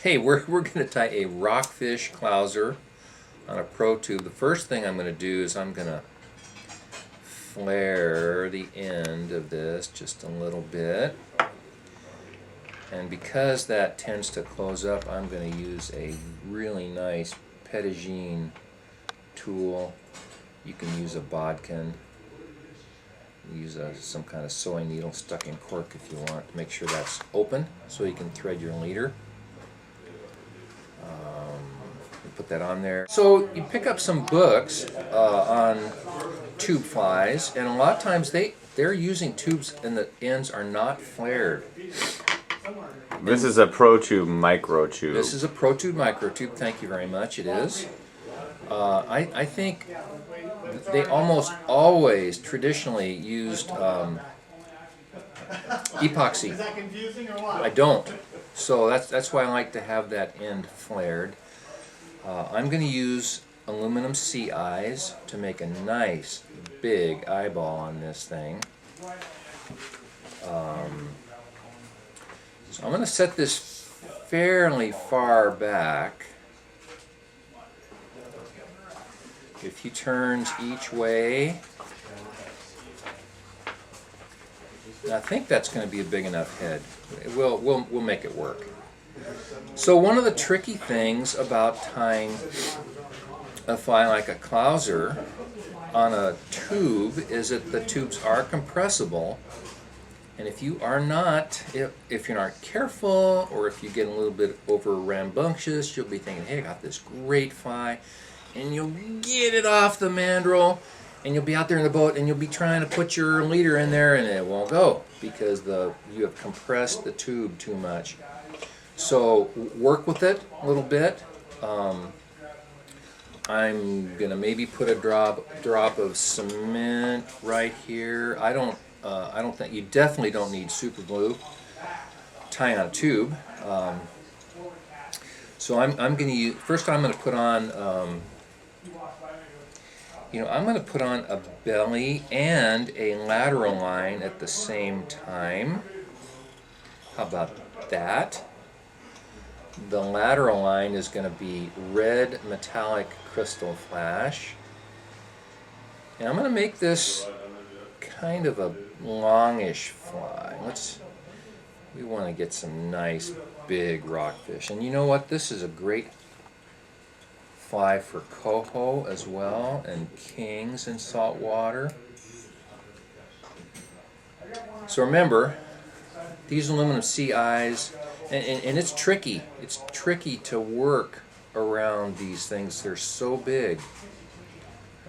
Hey, we're going to tie a rockfish clouser on a pro tube. The first thing I'm going to do is I'm going to flare the end of this just a little bit. And because that tends to close up, I'm going to use a really nice Petagine tool. You can use a bodkin. Use some kind of sewing needle stuck in cork if you want to make sure that's open so you can thread your leader. Put that on there. So you pick up some books on tube flies, and a lot of times they're using tubes and the ends are not flared. This is a Pro Tube micro tube. This is a Pro Tube micro tube. Thank you very much. It is. I think they almost always traditionally used epoxy. Is that confusing or what? I don't. So that's why I like to have that end flared. I'm going to use aluminum sea eyes to make a nice big eyeball on this thing. So I'm going to set this fairly far back. A few turns each way. And I think that's going to be a big enough head. We'll make it work. So one of the tricky things about tying a fly like a clouser on a tube is that the tubes are compressible, and if you are not, if you're not careful, or if you get a little bit over rambunctious, you'll be thinking, hey, I got this great fly, and you'll get it off the mandrel, and you'll be out there in the boat, and you'll be trying to put your leader in there, and it won't go because you have compressed the tube too much. So work with it a little bit. I'm gonna maybe put a drop of cement right here. I don't think you definitely don't need super glue tying on a tube. So I'm gonna use first. I'm gonna put on I'm gonna put on a belly and a lateral line at the same time. How about that? The lateral line is going to be red metallic crystal flash. And I'm going to make this kind of a longish fly. We want to get some nice big rockfish. And you know what? This is a great fly for coho as well, and kings in saltwater. So remember, these aluminum sea eyes, and it's tricky. It's tricky to work around these things. They're so big.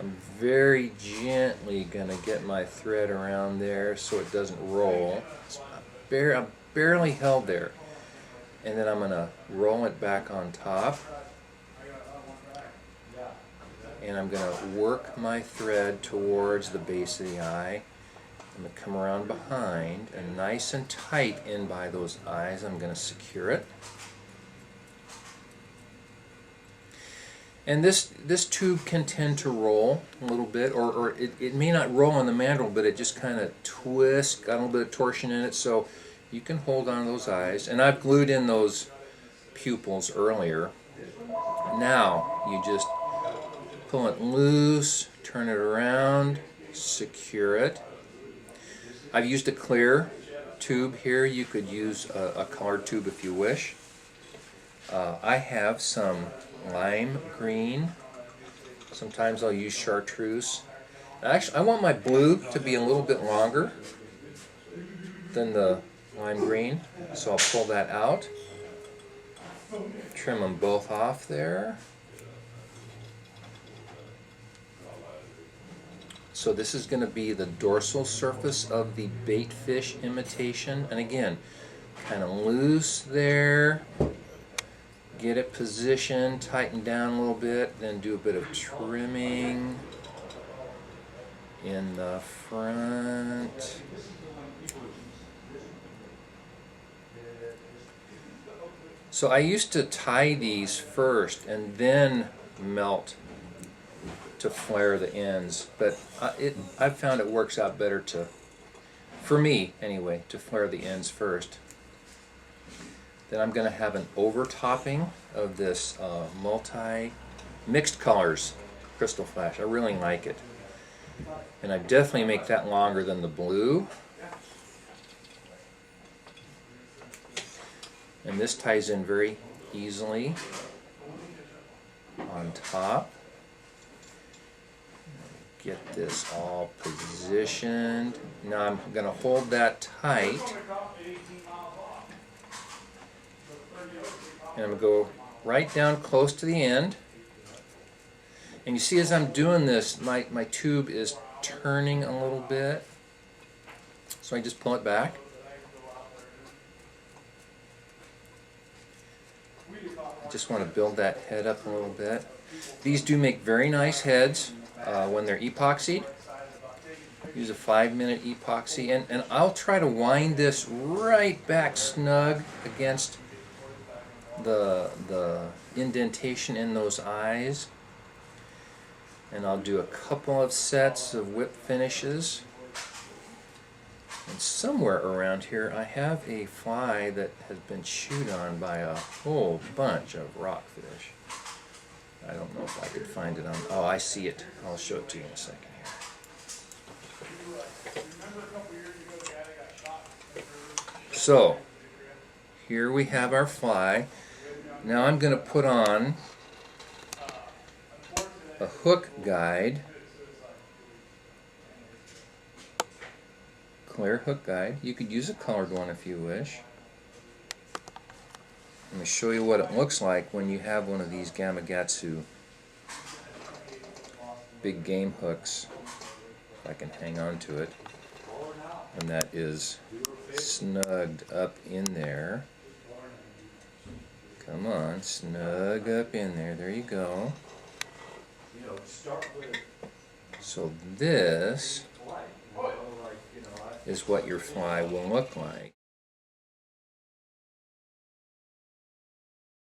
I'm very gently going to get my thread around there so it doesn't roll. I'm barely held there. And then I'm going to roll it back on top. And I'm going to work my thread towards the base of the eye. I'm going to come around behind and nice and tight in by those eyes. I'm going to secure it. And this tube can tend to roll a little bit, or it may not roll on the mandrel, but it just kind of twists, got a little bit of torsion in it, so you can hold on to those eyes. And I've glued in those pupils earlier. Now you just pull it loose, turn it around, secure it. I've used a clear tube here. You could use a colored tube if you wish. I have some lime green. Sometimes I'll use chartreuse. Actually, I want my blue to be a little bit longer than the lime green, so I'll pull that out. Trim them both off there. So this is going to be the dorsal surface of the baitfish imitation. And again, kind of loose there. Get it positioned, tighten down a little bit, then do a bit of trimming in the front. So I used to tie these first and then melt to flare the ends, but I've found it works out better for me anyway, to flare the ends first. Then I'm going to have an overtopping of this mixed colors crystal flash. I really like it. And I definitely make that longer than the blue. And this ties in very easily on top. Get this all positioned. Now I'm going to hold that tight. And I'm going to go right down close to the end. And you see as I'm doing this, my tube is turning a little bit. So I just pull it back. I just want to build that head up a little bit. These do make very nice heads when they're epoxied. Use a 5-minute epoxy, and I'll try to wind this right back snug against the indentation in those eyes. And I'll do a couple of sets of whip finishes. And somewhere around here I have a fly that has been chewed on by a whole bunch of rockfish. I don't know if I could find it on... Oh, I see it. I'll show it to you in a second here. So, here we have our fly. Now I'm going to put on a hook guide. Clear hook guide. You could use a colored one if you wish. Let me show you what it looks like when you have one of these Gamakatsu big game hooks. If I can hang on to it. And that is snugged up in there. Come on, snug up in there. There you go. So this is what your fly will look like.